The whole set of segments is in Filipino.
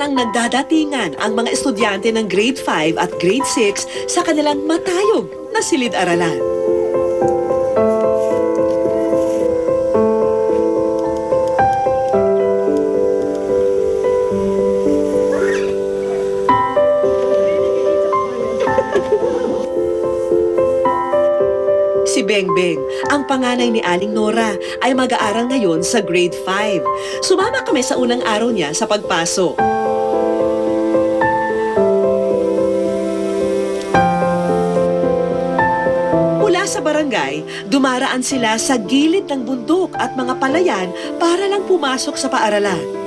Samantalang nagdadatingan ang mga estudyante ng grade 5 at grade 6 sa kanilang matayog na silid-aralan. Si Bengbeng, ang panganay ni Aling Nora, ay mag-aaral ngayon sa grade 5. Sumama kami sa unang araw niya sa pagpasok. Mula sa barangay, dumaraan sila sa gilid ng bundok at mga palayan para lang pumasok sa paaralan.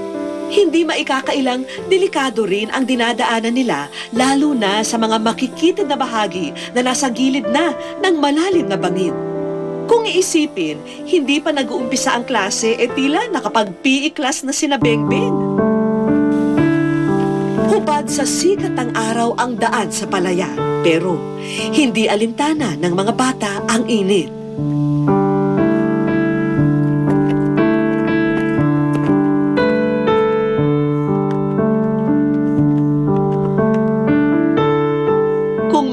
Hindi maikakailang delikado rin ang dinadaanan nila, lalo na sa mga makikitid na bahagi na nasa gilid na ng malalim na bangin. Kung iisipin, hindi pa nag-uumpisa ang klase, tila nakapag-PE class na sina Bengbeng. Hubad sa sikat ng araw ang daan sa palayan, pero hindi alintana ng mga bata ang init.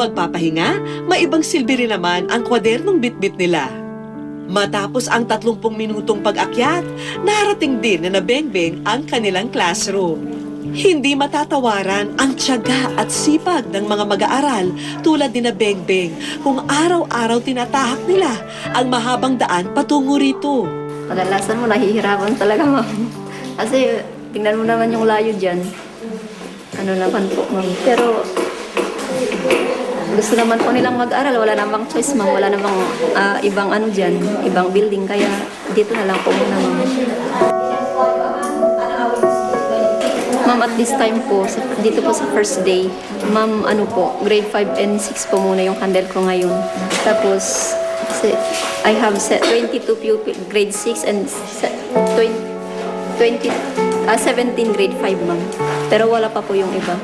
Magpapahinga, may ibang silbi rin naman ang kwadernong bitbit nila. Matapos ang 30 minutong pag-akyat, narating din na Bengbeng ang kanilang classroom. Hindi matatawaran ang tiyaga at sipag ng mga mag-aaral tulad ni Bengbeng kung araw-araw tinatahak nila ang mahabang daan patungo rito. Kadalasan mo nahihirapan talaga, ma'am. Kasi tingnan mo naman yung layo dyan. Ano naman po, ma'am. Pero gusto naman po nilang mag-aral, wala namang choice, ma'am. Wala namang ibang ano dyan, ibang building. Kaya dito na lang po muna, ma'am. Ma'am, at this time po, dito po sa first day, ma'am, ano po, grade 5 and 6 po muna yung handle ko ngayon. Tapos, I have set 22 pupil, grade 6 and 17 grade 5, ma'am. Pero wala pa po yung iba.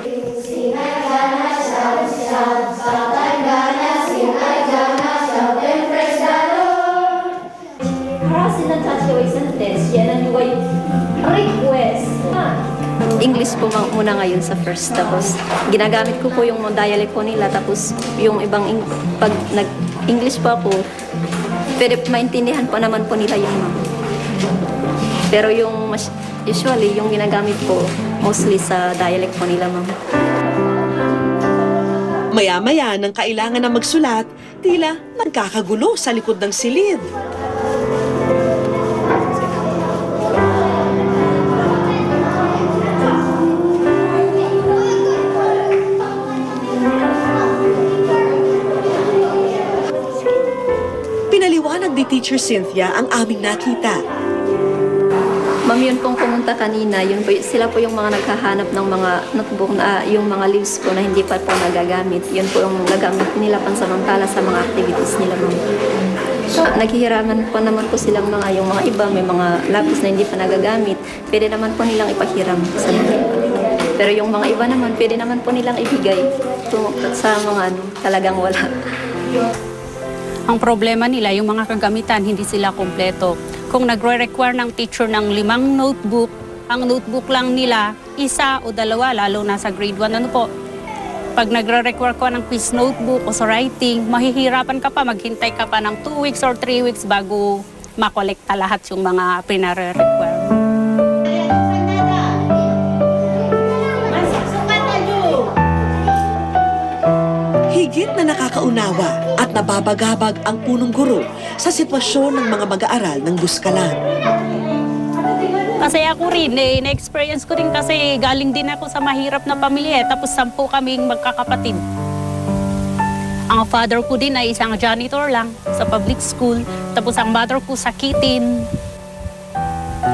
English po muna ngayon sa first, tapos ginagamit ko po yung dialect po nila, tapos yung ibang pag nag-English pa po, pero maintindihan po naman po nila yung ma'am. Pero yung usually yung ginagamit po mostly sa dialect po nila, ma'am. Maya-maya nang kailangan na magsulat, tila nagkakagulo sa likod ng silid. Pinaliwanag ni Teacher Cynthia ang aming nakita. Ma'am, yun pong pumunta kanina, yun po, sila po yung mga naghahanap ng mga notebook na yung mga leaves po na hindi pa po nagagamit. Yun po yung nagamit nila pansamantala sa mga activities nila, ma'am. Naghihiraman po naman po silang yung mga iba, may mga lapis na hindi pa nagagamit. Pwede naman po nilang ipahiram sa mga iba. Pero yung mga iba naman, pwede naman po nilang ibigay sa mga talagang wala. Ang problema nila, yung mga kagamitan, hindi sila kompleto. Kung nagre-require ng teacher ng 5 notebook, ang notebook lang nila, 1 o 2, lalo na sa grade 1. Ano po? Pag nagre-require ko ng quiz notebook o sa writing, mahihirapan ka pa, maghintay ka pa ng 2 weeks or 3 weeks bago makolekta lahat yung mga pinare-require. Higit na nakakaunawa at nababagabag ang punong guro sa sitwasyon ng mga mag-aaral ng Buskalan. Kasi ako rin, na-experience ko rin kasi galing din ako sa mahirap na pamilya. Tapos 10 kaming magkakapatid. Ang father ko din ay isang janitor lang sa public school. Tapos ang mother ko sakitin.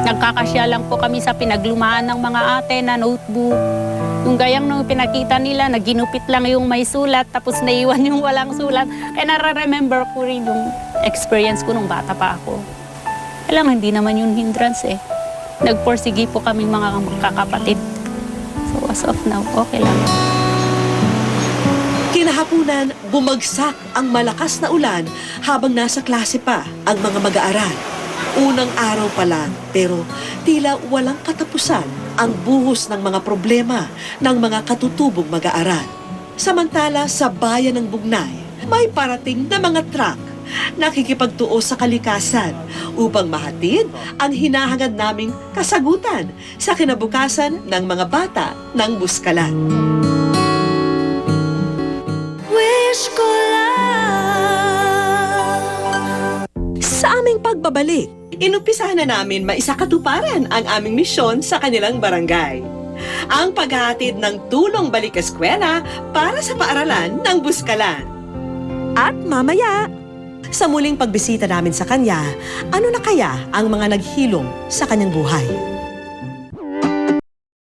Nagkakasya lang po kami sa pinaglumaan ng mga ate na notebook. Yung gayang nung pinakita nila, naginupit lang yung may sulat, tapos naiwan yung walang sulat. Kaya nare-remember ko rin yung experience ko nung bata pa ako. Kaya lang, hindi naman yung hindrance eh. Nagporsige po kaming mga magkakapatid. So as of now, okay lang. Kinahaponan, bumagsak ang malakas na ulan habang nasa klase pa ang mga mag-aaral. Unang araw pa lang, pero tila walang katapusan ang buhos ng mga problema ng mga katutubong mag-aaral. Samantala sa bayan ng Bugnay, may parating na mga truck nakikipagtuos sa kalikasan upang mahatid ang hinahangad naming kasagutan sa kinabukasan ng mga bata ng Buskalan. Wish ko lang. Sa aming pagbabalik, inumpisahan na namin maisakatuparan ang aming misyon sa kanilang barangay. Ang paghahatid ng tulong balik eskwela para sa paaralan ng Buskalan. At mamaya, sa muling pagbisita namin sa kanya, ano na kaya ang mga naghilom sa kanyang buhay?